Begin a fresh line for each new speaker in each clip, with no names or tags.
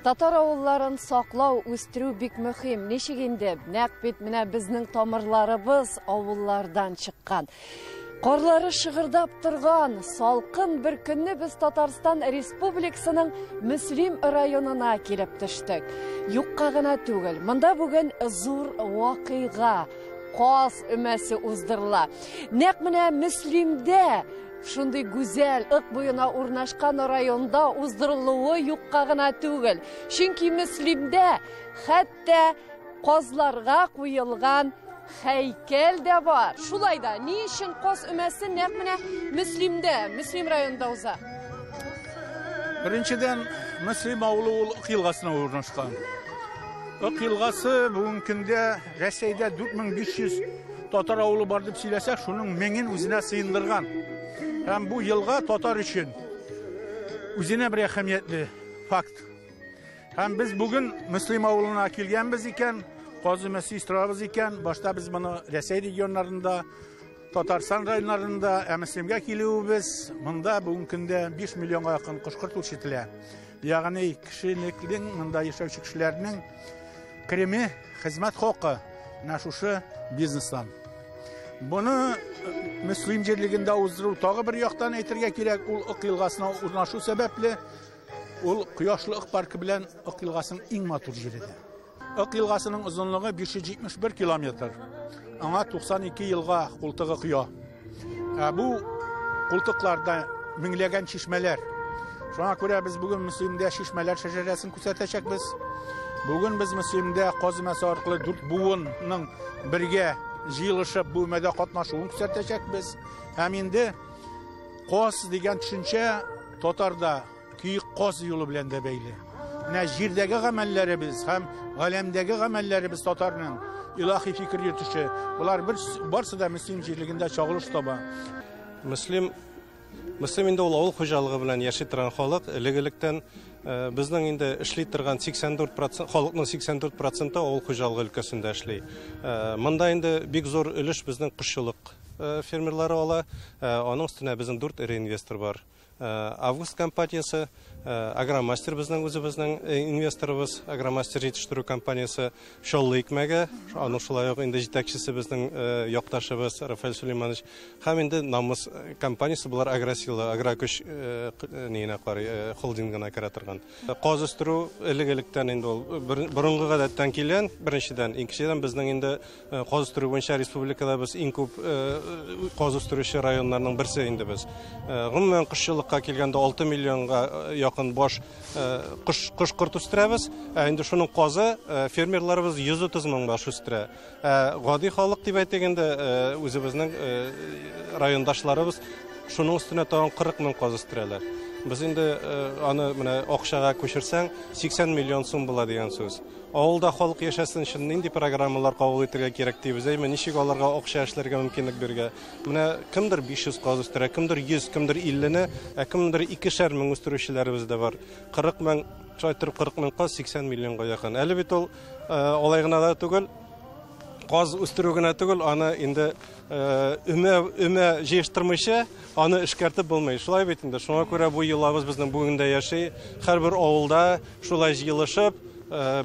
Татар авылларын саклау, үстерү бик мөһим. Ничек инде? Нәкъ бит менә безнең тамырларыбыз авыллардан чыккан. Карлары шыгырдап торган салкын бер көнне без Татарстан Республикасының Мөслим районына килеп төштек. Юкка гына түгел. Монда бүген зур вакыйга, каз өмәсе уздырыла. Нәкъ менә Мөслимдә шундый гүзәл ык буена урнашкан районда уздырылуы юкка гына түгел. Чөнки Мөслимдә хәтта казларга куелган хәйкәл дә бар. Шулай да, ни өчен каз өмәсе нәкъ менә Мөслимдә, Мөслим районында уза?
Беренчедән, Мөслим авылы ул Ык елгасына урнашкан. Ык елгасы бүген көндә Россиядә 4500 татар авылы бар дип сөйләсәк, шуның 1000-ен үзенә сыендырган. Һәм бу елга татар өчен үзенә бер әһәмиятле факт. Һәм без бүген Мөслим авылына килгәнбез икән, каз өмәсе истирабыз икән. Башта без моны Россия регионнарында, Татарстан районнарында Мөслимгә килүебез, монда бүген көндә 5 миллионга якын кышкырт үрчетелә. Ягъни кешенеклең, монда яшәүче кешеләрнең креме, хезмәт хакы шушы бизнестан. Буны Мөслим җирлегендә уздыру тагы бер яктан әйтергә кирәк, ул Ык елгасына урнашу сәбәпле, ул Кояшлы Ык паркы белән Ык елгасының иң матур җиреде. Ык елгасының озынлыгы 571 километр. Аңа 92 елга култыгы коя. Бу култыкларда меңләгән чишмәләр. Шуңа күрә без бүген Мөслимдә чишмәләр шәҗәрәсен күрсәтәчәкбез. Бүген без Мөслимдә каз өмәсе аркылы 4 буынның бергә җыелышып бу мәдә катнашуын күрсәтәчәкбез. Һәм инде каз дигән төшенчә татарда күйек каз юлы белән дә бәйле. Менә җирдәге гамәлләребез һәм галәмдәге гамәлләребез татарның илаһи фикер йөртүче. Булар барсы да Мөслим җирлегендә чагылыш таба.
Мөслим инде ул авыл хуҗалыгы белән яши торган халык, элек-электән безнең инде эшли торган 84%, халыкның 84% авыл хуҗалыгы өлкәсендә эшли. Монда инде бик зур өлеш безнең кошчылык фермерлары ала. Аның өстенә безнең 4 ире инвестор бар. Август компаниясы, Агромастер безнең үзебезнең инвесторыбыз, Агромастер җитештерү компаниясы Шоллы икмәгә, аның шулай ук инде җитәкчесе безнең якташыбыз Рафаэль Сулейманович. Һәм инде Намус компаниясе булар Агросила, Агрокөч нигенә карый, холдингына керә торган. Каз үстерү элек-электән инде ул борынгы гадәттән килгән, беренчедән, икенчедән безнең инде каз үстерү буенча республикада без иң күп каз үстерүче районнарның берсе инде без. Гомумән кышчылыкка килгәндә 6 миллионга якын баш кышкырт үстерәбез. Инде шуның казы фермерларыбыз 130 мең баш үстерә. Гади халык дип әйтгәндә үзебезнең райондашларыбыз шуның өстенә тагын 40 мең каз үстерәләр. Без инде аны менә акчага күчерсәң 80 миллион сум була дигән сүз. Авылда халык яшәсен өчен нинди программалар кабул итәргә кирәк дибез. Ничек аларга акча эшләргә мөмкинлек биргә. Менә кемдер 500 каз үстерә, кемдер 100, кемдер 50-не, кемдер 2,5 мең үстерүчеләребез дә бар. 40 мең, шулай 40 мең каз 80 миллионга якын. Әле бит ул алай гына да түгел. Каз үстерү генә түгел, аны инде өмә җыештырмыйча, аны эшкәртеп булмый. Шулай бит инде. Шуңа күрә бу еллабыз безнең бүгендә яши. Һәрбер авылда шулай җыелышып,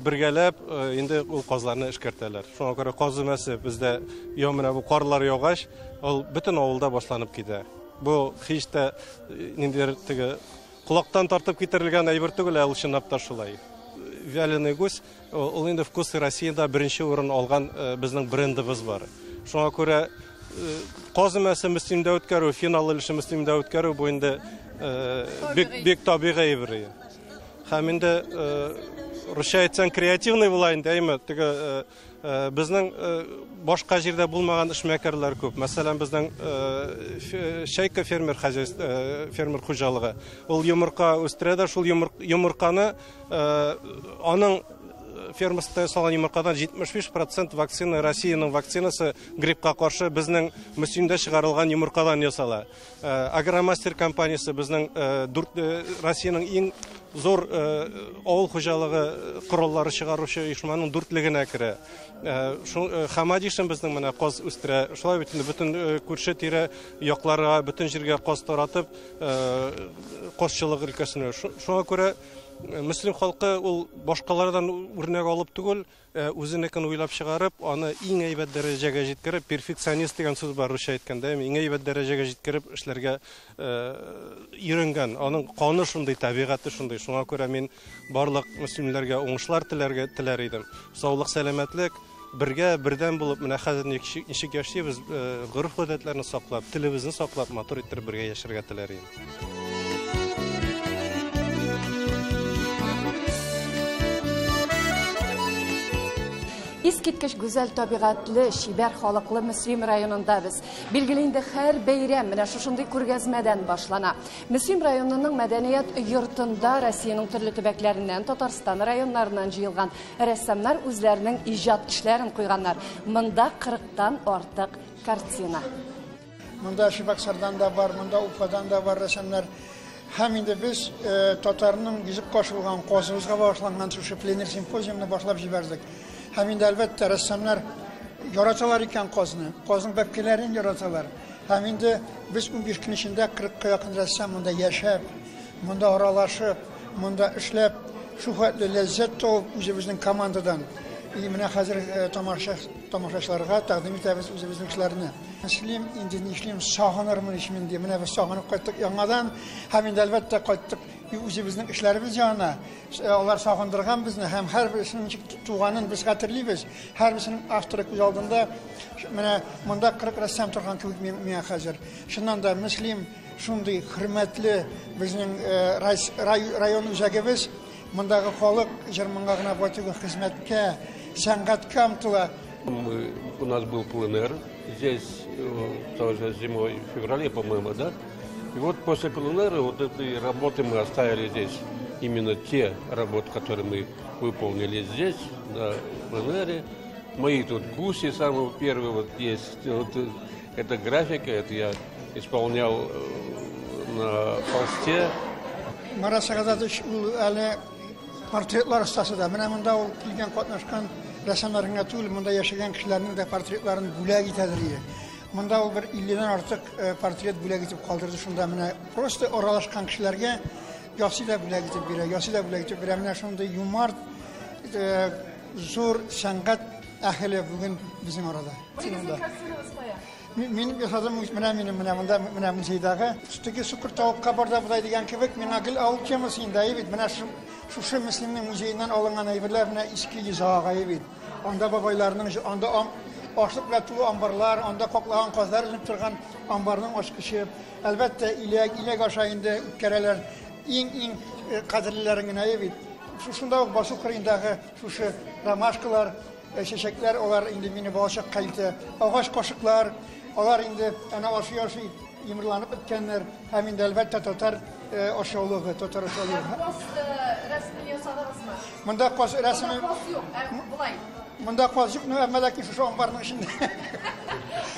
бергәләп инде ул казларны эшкәртәләр. Шуңа күрә каз өмәсе бездә менә бу карлар ягач, ул бөтен авылда башланып китә. Бу һич тә ниндидер теге кулактан тартып китерелгән әйбер түгел, ул чынлап та шулай. Вяленый гусь, ул инде вкусы Россиядә беренче урын алган безнең брендыбыз бар. Шуңа күрә каз өмәсе Мөслимдә үткәрү, финал өлеше Мөслимдә үткәрү бу инде бик табигый әйбер. Һәм инде русча әйтсәң креативный була инде, әйме, теге безнең башка җирдә булмаган эшмәкәрләр күп. Мәсәлән, безнең Шәйка фермер хуҗалыгы. Ул йомырка үстерә дә, шул йомырканы аның фермасында салган йомыркадан 75% вакцина, Россиянең вакцинасы гриппка каршы безнең Мөслимдә чыгарылган йомыркадан ясала. Агромастер компаниясе безнең Россиянең иң зур авыл хуҗалыгы кораллары чыгаручы оешманың 4-легенә керә. Хамадишин безнең менә каз үстерә. Шулай бит бөтен күрше тирә якларга, бөтен җиргә каз таратып, казчылык өлкәсенә. Шуңа күрә Мөслим халкы ул башкалардан үрнәк алып түгел, үзенекен уйлап чыгарып, аны иң әйбәт дәрәҗәгә җиткереп, перфекционист дигән сүз бар русча әйткәндә, иң әйбәт дәрәҗәгә җиткереп эшләргә өйрәнгән. Аның каны шундый, табигаты шундый. Шуңа күрә мин барлык мөслимләргә уңышлар теләр идем. Саулык, сәламәтлек, бергә, бердәм булып, менә хәзер ничек яшибез, гореф-гадәтләрне саклап, телебезне саклап, матур иттереп бергә яшәргә теләр идем.
Искиткеч гүзәл табигатьле, шибәр халыклы Мөслим районында без. Билгеле инде һәр бәйрәм менә шушындый күргәзмәдән башлана. Мөслим районының мәдәният йортында Россиянең төрле төбәкләреннән, Татарстан районнарыннан җыелган рәссамнар үзләренең иҗат эшләрен куйганнар. Монда 40-тан артык картина.
Монда Шибаксардан да бар, монда Уфадан да бар рәссамнар. Һәм инде без татарның гизеп кашылган козыбызга башланган шушы пленер симпозиумны башлап җибәрдек. Һәм инде әлбәттә рәссамнар яраталар икән козны, козның бәбкәләрен яраталар. Һәм инде без 15 көн эчендә 40-ка якын рәссам монда яшәп, монда аралашып, монда эшләп, шу хәтле ләззәт табып үзебезнең командадан. Менә хәзер тамашачыларга тәкъдим итәбез үзебезнең эшләрне. Мөслим инде нишлим сагынырмын ичмин ди. Менә без сагынып кайттык яңадан, һәм инде әлбәттә кайттык үзебезнең эшләребез янына. Алар сагындырган безне һәм һәрберсенең туганын без хәтерлибез. Һәрберсенең авторы күз алдында менә монда 40 рәссам торган кебек миңа хәзер. Шуннан да Мөслим шундый хөрмәтле безнең район үзәгебез, мондагы халык җырманга гына батыгы хезмәткә, сәнгатькә омтыла.
У нас был пленэр здесь тоже зимой, в феврале, по-моему, да? И вот после пленэра вот этой работы мы оставили здесь. Именно те работы, которые мы выполнили здесь, на пленэре. Мои тут гуси, самые первые вот есть. Вот, это графика, это я исполнял на холсте.
Марат Сагадович, әле портретлар остасы да. Менә монда ул килгән катнашкан рәссамнарга түгел, монда яшәгән кешеләрнең дә портретларын бүләк итәдер иде. Монда ул бер 50-дән артык портрет бүләк итеп калдырды. Шунда менә просто аралашкан кешеләргә ясый да бүләк итеп бирә, ясый да бүләк итеп бирә. Менә шундый юмарт, зур сәнгать әһле бүген безнең арада. Мин ясадым менә музейдагы үстәге сукыр тавыкка барда будай дигән кебек, миңа гел авыл темасы инде бит. Менә шушы Мөслимнең музейеннән алынган әйберләр менә иске йозага бит. Анда бабайларның анда ашлык белән тулы амбарлар, анда каклаган казлар үзеп торган амбарның ачкычы. Әлбәттә иләк аша инде үткәрәләр иң кадерлеләрен генә бит. Шушында ук басу кырыендагы шушы ромашкалар, чәчәкләр, алар инде мине балачак кайтты. Агач кашыклар, алар инде ана ашы йомырланып беткәннәр. Һәм инде әлбәттә татар ашаулыгы, татар ашаулыгы.
Рәсемен ясадыгызмы?
Монда каз рәсеме
юк, булай.
Монда каз юк, әммәләки шушы амбарның эчендә.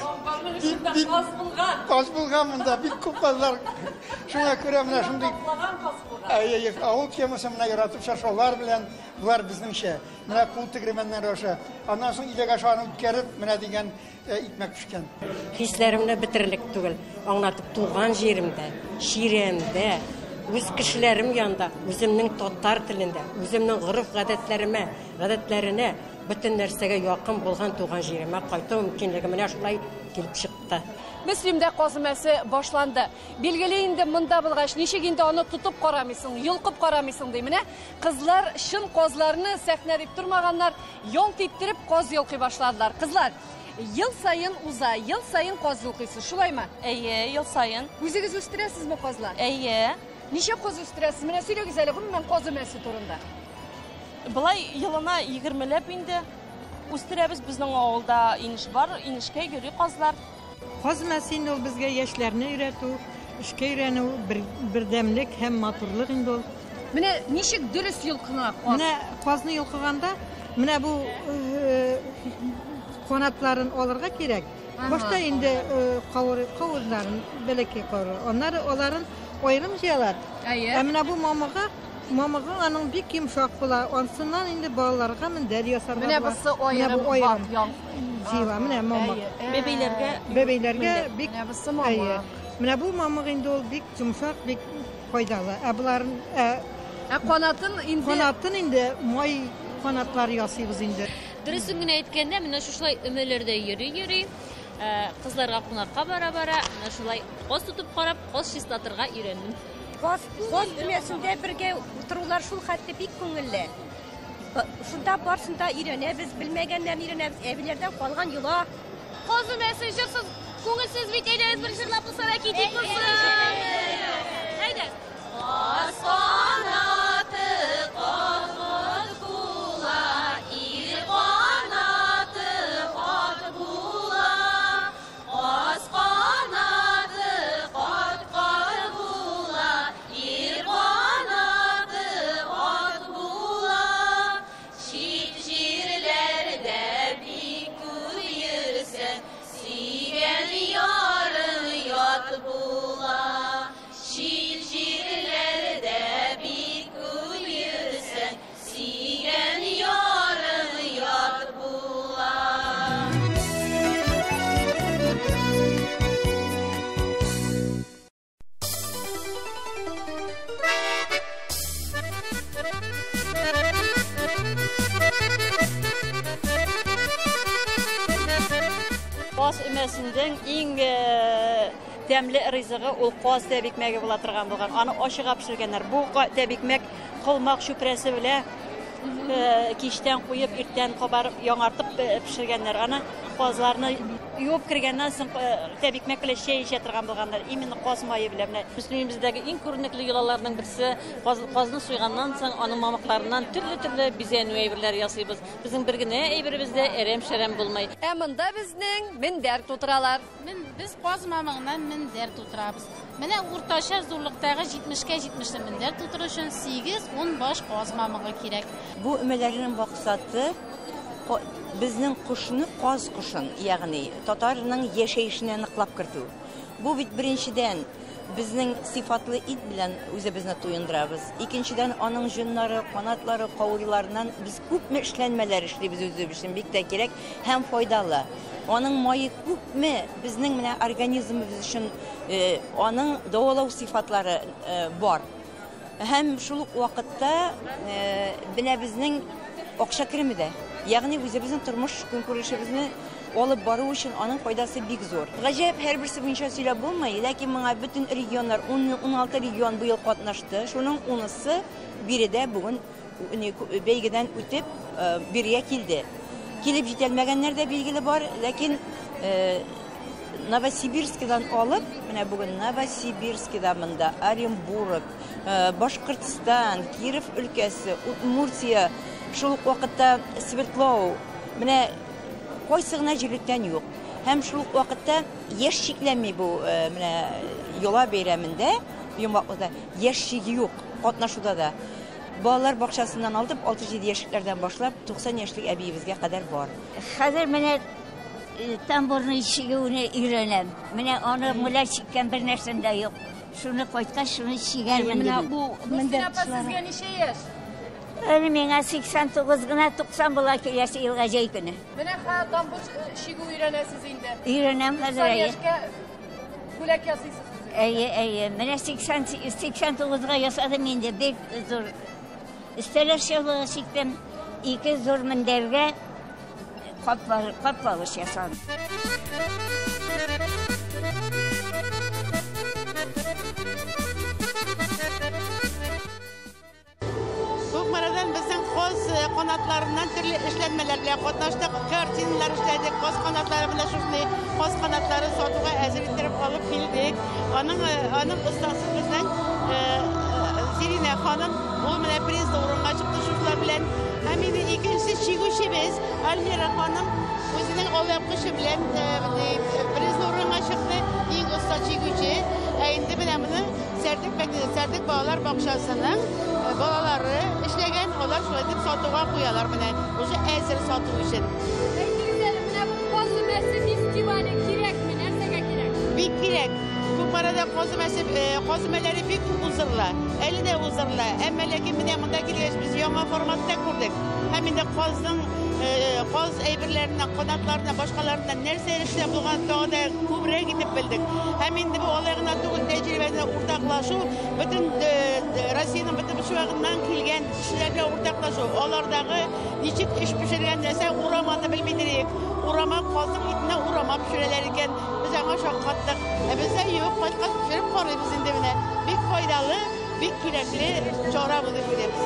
Амбарның эчендә каз булган.
Каз булган монда, бик күп казлар. Шуңа күрә менә шундый авыл темасы менә яратып шашалар белән, булар безнеңчә. Менә кул тегермәннән аша. Аннан соң иләк ашаны үткәреп, менә дигән итмәк пешкән.
Хисләремне битерлек түгел, аңлатып туган җиремдә, ширемдә, үз кешеләрем янында, үземнең татар телендә, үземнең гадәтләренә бөтен нәрсәгә якын булган туган җиремә кайту мөмкинлеге менә шулай килеп чыкты.
Мөслимдә казымәсе башланды. Билгеле инде монда булгач, ничек инде аны тутып карамыйсың, йолкып карамыйсың ди. Менә кызлар шын казларны сәхнәләп тормаганнар, яң типтереп каз йолкый башладылар. Кызлар, ел сайын уза, ел сайын каз йолкыйсыз, шулаймы?
Әйе, ел сайын.
Үзегез үстерәсезме казлар?
Әйе.
Ничә каз үстерәсез? Менә сөйләгез әле, гомумән казымәсе турында.
Былай елына 20ләп инде үстерәбез. Безнең авылда инеш бар, инешкә йөри казлар.
Казымәсе инде ул безгә яшьләрне өйрәтү, эшкә өйрәнү, бердәмлек һәм матурлык инде ул.
Менә ничек дөрес йолкына каз?
Менә казны йолкыганда, менә бу канатларын алырга кирәк. Башта инде кавырларын, бәләкәй кавыр. Аларын аерым җыялар. Ә менә бу мамыгы аның бик йомшак була. Ансыннан инде балаларга мендәр ясарга.
Менә бусы аерым яң.
Җыела, менә мамык. Бәбәйләргә бик
бусы мамык.
Менә бу мамык инде ул бик йомшак, бик файдалы. Ә буларын Kanatın indi may kanatları yasıyız indi.
Dürüstün güne etkende mine şuşlay ömelerde yürü. Kızlarga qonaqqa bara şulay qoz tutup qarab, qoz şistatırga öğrendim.
Qoz ümesinde birge otururlar şul hatda bik köngüllü. Şunda barsında öğrenemiz, bilmegenlerini öğrenemiz. Evlerden kalgan yola.
Qoz ümesi jırsız, көңілсізlik ederiz bir şırlaplı sana ketik olsun. Haydi. Qoz qanatı qoz kula, ir qanatı qot kula. Qoz qanatı qot kula, ir qanatı qot kula. Şit jirlerde bir kuyursun, sigen yarın yat bula. Şit jirlerde bir kuyursun, sigen yarın yat bula.
Qoz ümesinden en demli rizığı ol qoz tebikmegi bola turgan bolgan.Аны ашыга pişirgenler. Bu tebikmek kılmak şüpresi bile kişten koyup irten kobarıp yanartıp pişirgenler. Ana qozlarını yuvup kirgenden soň tebikmek bilen şey işe turgan bolganlar. Imini qoz mayı bilen Müslümanimizdagi en körnekli yolalardan birisi qozni soygandan soň onun mamaklarından türlü bizen öýbirler ýasaýbız. Bizim birgine eýbirimizde erem şerem bolmay.
Әмінді біздің міндер тұтыралар.
Biz qoz mamağından minder tuturabız. Mene ortaşa zorluqdağı 70'ke 70'li minder tutur üçün 8-10 baş qoz mamağı kerek.
Bu ümelerin maksatı bizning qushni qoz qushin, ya'ni Tatarning yashayishini aniqlab kirdi. Bu birinchidan bizning sifatli it bilan o'zimizni to'yindiramiz. Ikkinchidan onun junlari, qanotlari, qovurlaridan biz ko'pmi ishlanmalar ishlaymiz o'zimiz uchun bek kerak ham foydali. Onun mayı ko'pmi bizning mana organizmimiz uchun onun davolav sifatlari bor. Hem şuluk vaqtda bina bizning oqsha kirmidi. Ya'ni o'zimizning turmush ko'rishimizni olib boruv uchun onun foydasi bek zo'r. G'ajab har birisi bo'yicha so'ylab bo'lmaydi, lekin menga butun regionlar 16 region bu yil qatnashdi. Shuning 10'isi birida bugun belgidan o'tib biriga keldi. Kelib yetelmaganlar da belgili bor, lekin Novosibirskdan olib, mana bugun Novosibirskda menda Orenburg, Boshqirdiston, Kirov өлкәсе, Udmurtiya, şuluk vaqtda Svetlov, mana qo'ysig'na jirlikdan yo'q. Hem şuluk vaqtda yaş cheklanmay bu mana yo'la bayramında, bu vaqtda yaş chegi yo'q qatnashuvda da. Bolalar bog'chasidan olib 6-7 yoshlardan boshlab 90 yoshlik abiyimizga qadar bor.
Hozir mana tamburni chiguvini öğrenem. Mana onu mulla chekkan bir narsanda yo'q. Shuni qo'ytgan, shuni chigarman.
Mana bu sizga necha yosh?
Öyle menga 89 gına 90 bola kelasi yılga jeykini.
Mana ha tambur shigu öğrenesiz indi.
Öğrenem hazır ay.
Yoshga bo'lak yasaysiz.
Ey, mana 89 ga yasadım indi. Bir zor İsteler şöyle çektim. İki zor minderge kapvalış yasadım.
Bugmaradan bizim qoz qanatlarından türlü işlenmeler bilen qatnaştık. Kartinalar işledik. Qoz qanatları bilen şunu qoz qanatları sotuğa hazır ettirip alıp geldik. Onun ustası bizden Zirine Hanım o mene priz doğrunğa çıktı şuşlar bilen. Hemini ikincisi Çiguşimiz Almira Hanım özünün o yapışı bilen priz doğrunğa çıktı. İlk usta Çiguşi. Şimdi ben bunu Serdik Bağlar Bakşası'nın balaları işlegen onlar şöyle deyip satığa koyarlar bana. O yüzden ezir satığı için.
Qoz ümesi festivali kerek mi? Nersege kerek?
Bir kerek. Bu parada qoz ümeleri bir uzun узырла, әлі де узырла. Әммәләки менә монда килгәч без яңа форматта күрдек. Һәм инде қаз әйберләренә, канатларына, башкаларына нәрсә эшләп булган тагы күбрәк итеп белдек. Һәм инде бу алай гына түгел, тәҗрибәдә уртаклашу, бөтен Россиянең бөтен шуагыннан килгән кешеләргә уртаклашу. Алардагы ничек эш пешергән нәрсә ураманы белмидек. Урама казык итенә урама пешерәләр икән. Без аңа шаккаттык. Бездә юк, кайткан пешереп карыйбыз инде менә. Бик файдалы, бик кирәкле чара булып киләбез.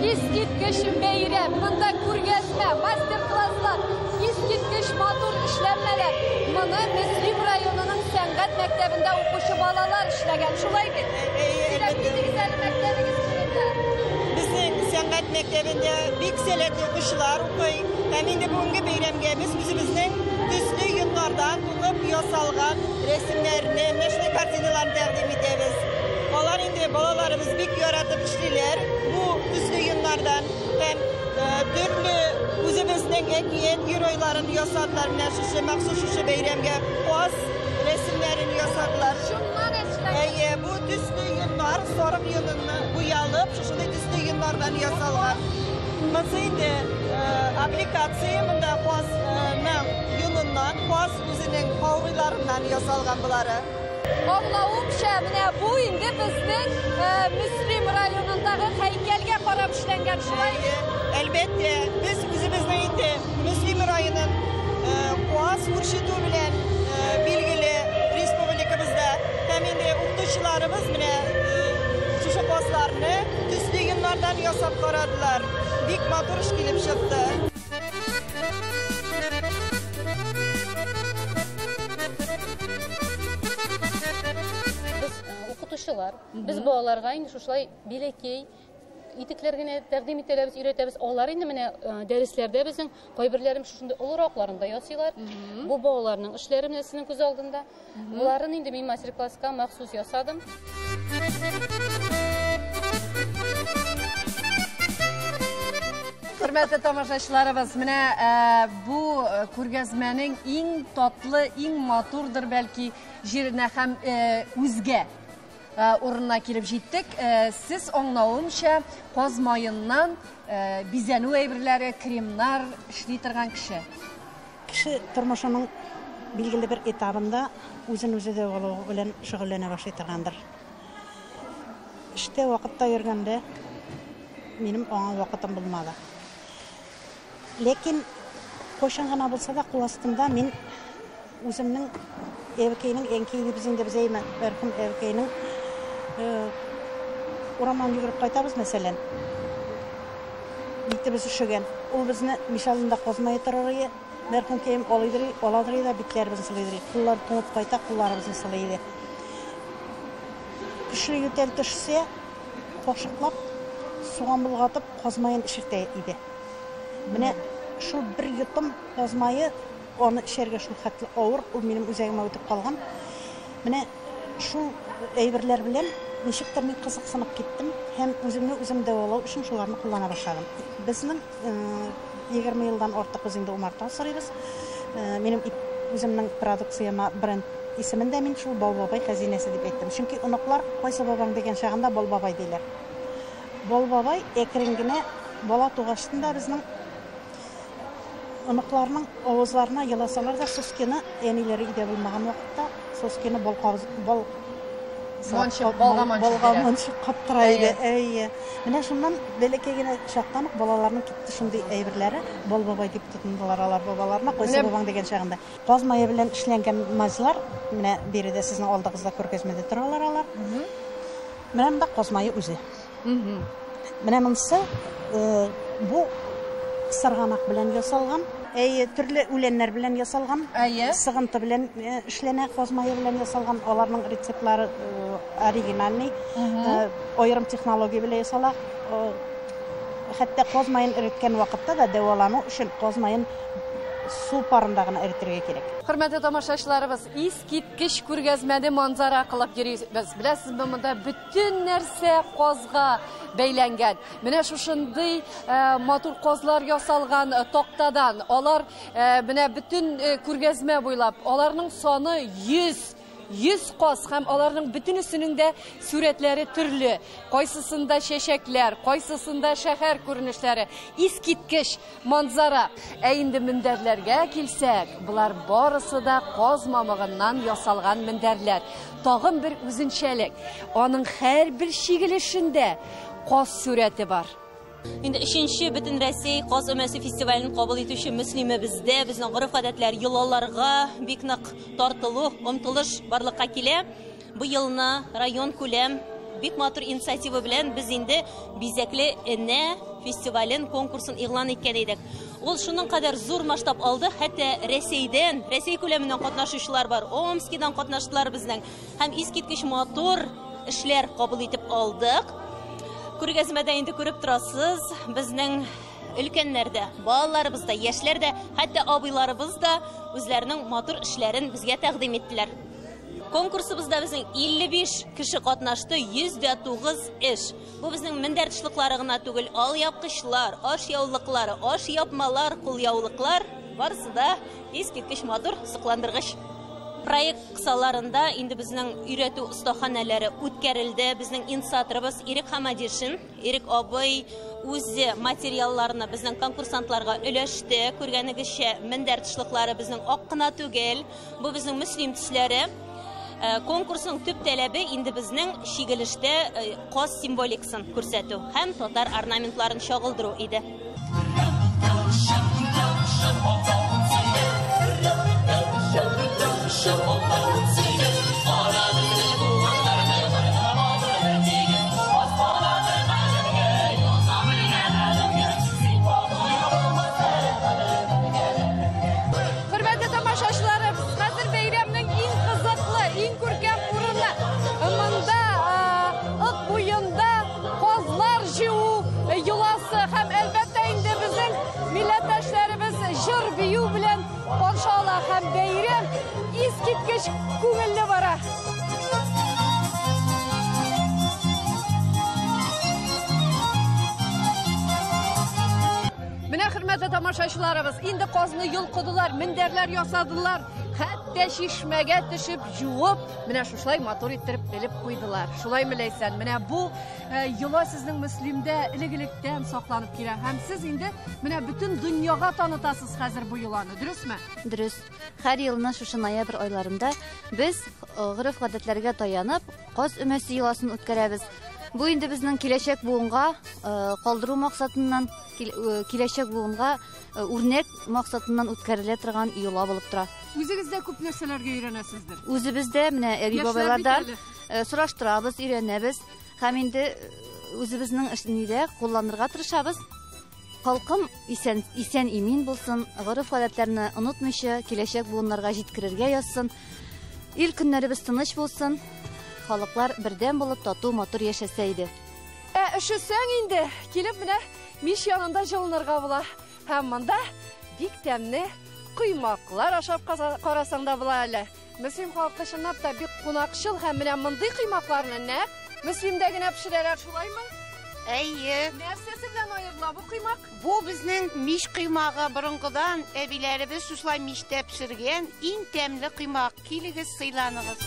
Искиткеч бәйрәм, монда күргәзмә, мастер-класслар, искиткеч матур эшләнмәләр. Моны Мөслим районының сәнгать мәктәбендә укучы балалар эшләгән. Шулай бит?
Безнең сәнгать мәктәбендә бик сәләтле укучылар укый. Һәм инде бүгенге бәйрәмгә без үзебезнең төсле йоннардан тукып ясалган рәсемнәрне, мәшһүр картиналарны тәкъдим итәбез. Алар инде балаларыбыз бик яратып эшлиләр. Бу төсле йоннардан һәм төрле үзебезнең әкият геройларын ясадылар. Менә шушы махсус шушы бәйрәмгә каз рәсемнәрен ясадылар. Әйе, бу төсле йоннар сарык йонына буялып, шушындай төсле йоннардан ясалган. Монсы инде аппликация монда казның йоныннан, каз үзенең кавыйларыннан ясалган булары.
Аңлавымча, менә бу инде безнең Мөслим районындагы һәйкәлгә карап эшләнгән, шулай.
Әлбәттә, без үзебезнең инде Мөслим районын каз үрчетү белән билгеле республикабызда һәм инде укытучыларыбыз менә шушы казларны төсле йоннардан ясап карадылар. Бик матур эш килеп чыкты.
Biz балаларга инде шулай билекей, итекләргә тәкъдим итәбез, өйрәтәбез. Алар инде менә дәресләрдә безнең кайберләрем шушында олыракларында ясыйлар. Бу балаларның эшләре менә сезнең күз алдында. Буларын инде мин мастер-класска махсус ясадым.
Хөрмәтле тамашачыларыбыз, менә бу күргәзмәнең иң татлы, иң матурдыр бәлки җиренә һәм үзгә урынына килеп җиттек. Сез аңлавымча каз маеннан бизәнү әйберләре, кремнар эшли торган кеше.
Кеше тормышының билгеле бер этабында үзен-үзе дәвалау белән шөгыльләнә башлый торгандыр. Эштә вакытта йөргәндә минем аңа вакытым булмады. Ләкин кайчан гына булса да кул астында мин үземнең әбекәйнең әнкәйне без инде безәйме, мәрхүм әбекәйнең урамнан йөгереп кайтабыз мәсәлән. Биттебез üşегән. Ул безне мишалында казмай торырга, мәрхүм кәем аладыр да битләребезне сылыйдыр. Куллар туып кайта, кулларыбызны сылыйды. Көчле ютәл төшсә, кашыклап, суган булгатып казмайын ишертә иде. Менә шул бер йотым казмайы аны эшәргә шул хәтле авыр, ул минем үзәгемә үтеп калган. Менә шул әйберләр белән ничектер мин кызыксынып киттем һәм үземне үзем дәвалау өчен шуларны куллана башладым. Безнең 20 елдан артык без инде умарта сырыйбыз. Минем үземнең продукцияма бренд исемен дә мин шул Балбабай хәзинәсе дип әйттем. Чөнки оныклар кайсы бабаң дигән чагында Балбабай диләр. Балбабай әкрен генә бала тугашында безнең оныкларның авызларына яласалар да соскины әниләре идә булмаган вакытта соскины балгаманчы каптыра иде. Әйе. Менә шуннан бәләкәй генә чактан балаларның китте шундый әйберләре Балбабай дип тотындылар алар бабаларына кайсы бабаң дигән чагында. Каз мае белән эшләнгән мазлар менә биредә сезнең алдыгызда күргәзмәдә торалар алар. Менә монда каз мае үзе. Менә монысы бу сырганак белән ясалган. Төрле үләннәр белән ясалган, сыгынты белән эшләнә, каз мае белән ясалган, аларның рецептлары оригинальный, аерым технология белән ясала. Хәтта каз маен эреткән вакытта да дәвалану өчен каз маен су парында гына эретергә кирәк.
Хөрмәтле тамашачыларыбыз, искиткеч күргәзмәне манзара кылып йөрибез. Беләсезме, монда бөтен нәрсә казга бәйләнгән. Менә шушындый матур казлар ясалган тактадан. Алар менә бөтен күргәзмә буйлап, аларның саны 100 100 qoz һәм аларның бөтенесенең дә сүрәтләре төрле. Кайсысында чәчәкләр, кайсысында шәһәр күренешләре, искиткеч манзара. Ә инде мендәрләргә килсәк, булар барысы да каз мамыгыннан ясалган мендәрләр. Тагын бер үзенчәлек. Аның һәрбер шигелешендә каз сүрәте бар.
Инде 3нче бөтен Россия каз өмәсе фестивален кабул итүче мөслиме бездә, безнең гореф-гадәтләр йолаларга бик нык тартылу, омтылыш барлыкка килә. Бу елны район күләм бик матур инициатива белән без инде бизәкле энә фестивален, конкурсын игълан иткән идек. Ул шуның кадәр зур масштаб алды, хәтта Рәсәй күләменнән катнашучылар бар, Омскидан катнаштылар безнең. Һәм искиткеч матур эшләр кабул итеп алдык. Күргәзмәдә инде күреп торасыз, безнең өлкәннәр дә, балаларыбыз да, яшьләр дә, хәтта абыйларыбыз да үзләренең матур эшләрен безгә тәкъдим иттеләр. Конкурсыбызда безнең 55 кеше катнашты, 109 эш. Бу безнең мендәр тышлыклары гына түгел, алъяпкычлар, ашъяулыклар, ашъяпмалар, кулъяулыклар, барысы да искиткеч матур, сокландыргыч. Проект кысаларында инде безнең өйрәтү остаханәләре үткәрелде. Безнең инициаторыбыз Ирек Хамадишин, Ирек абый үзе материалларны безнең конкурсантларга өләште. Күргәнегезчә, мендәр тышлыклары безнең ак кына түгел, бу безнең мөслим төсләре. Конкурсның төп талабы инде безнең шигелештә каз символикасын күрсәтү һәм татар орнаментларын чагылдыру иде.
Hörmətli tamaşaçılarım, hazır beyramның иң кызыклы, иң күркәм урыны. Монда ак буенда казлар җыю юласы һәм әлбәттә инде безнең милләттәшләребез җыр бию белән каршыла һәм бәйрәм искиткеч күңелле бара. Менә хөрмәтле тамашачыларыбыз, инде казны йолкыдылар, мендәрләр ясадылар, хәтта чишмәгә төшеп, юып, менә шулай матур иттереп элеп куйдылар. Шулай миләйсән, менә бу йола сезнең мөслимдә элек-электән сакланып килә. Һәм сез инде менә бөтен дөньяга танытасыз хәзер бу йоланы, дөресме?
Дөрес. Һәр елны шушы ноябрь айларында без гореф-гадәтләргә таянып, каз өмәсе йоласын үткәрәбез. Бу инде безнең киләчәк буынга калдыру максатыннан, киләчәк буынга үрнәк максатыннан үткәрелә торган йола булып тора.
Үзегез дә күп нәрсәләргә өйрәнәсездер.
Үзебез дә менә әби бабайлардан сораштырабыз, өйрәнәбез һәм инде үзебезнең эшнидә кулланырга тырышабыз. Халкым исән имин булсын, гореф-гадәтләрне онытмыйча, киләчәк буыннарга җиткерергә язсын. Ил көннәребез тыныч булсын. Халыклар бердәм булып тату матур яшәсә иде.
Өшесәң инде, килеп менә миш янында җылынырга була. Һәм монда бик тәмле кыймаклар ашап карасаң да була әле. Мөслим халкы чынлап та бик кунакчыл һәм менә мондый кыймакларны нәкъ мөслимдә генә пешерәләр, шулаймы?
Әйе.
Нәрсәсе белән аерыла бу кыймак?
Бу безнең миш кыймагы, борынгыдан әбиләребез шулай миштә пешергән иң тәмле кыймак. Килегез, сыйланыгыз.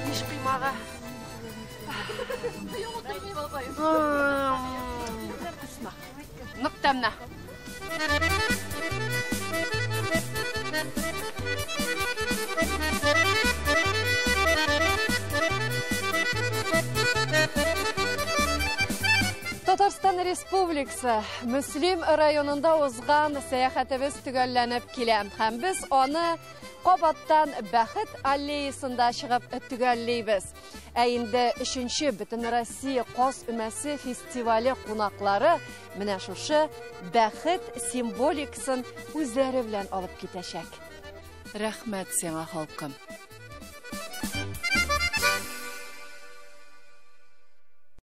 Миш кыймагы. Нык тәмле. Татарстан Республикасы Мөслим районында узган сәяхәтебез төгәлләнеп килә. Һәм без аны Кабаттан Бәхет аллеясында чыгып төгәлләйбез. Ә инде 3нче бөтен Россия каз өмәсе фестивале кунаклары менә шушы бәхет символикасын үзләре белән алып китәчәк. Рәхмәт сиңа, халкым.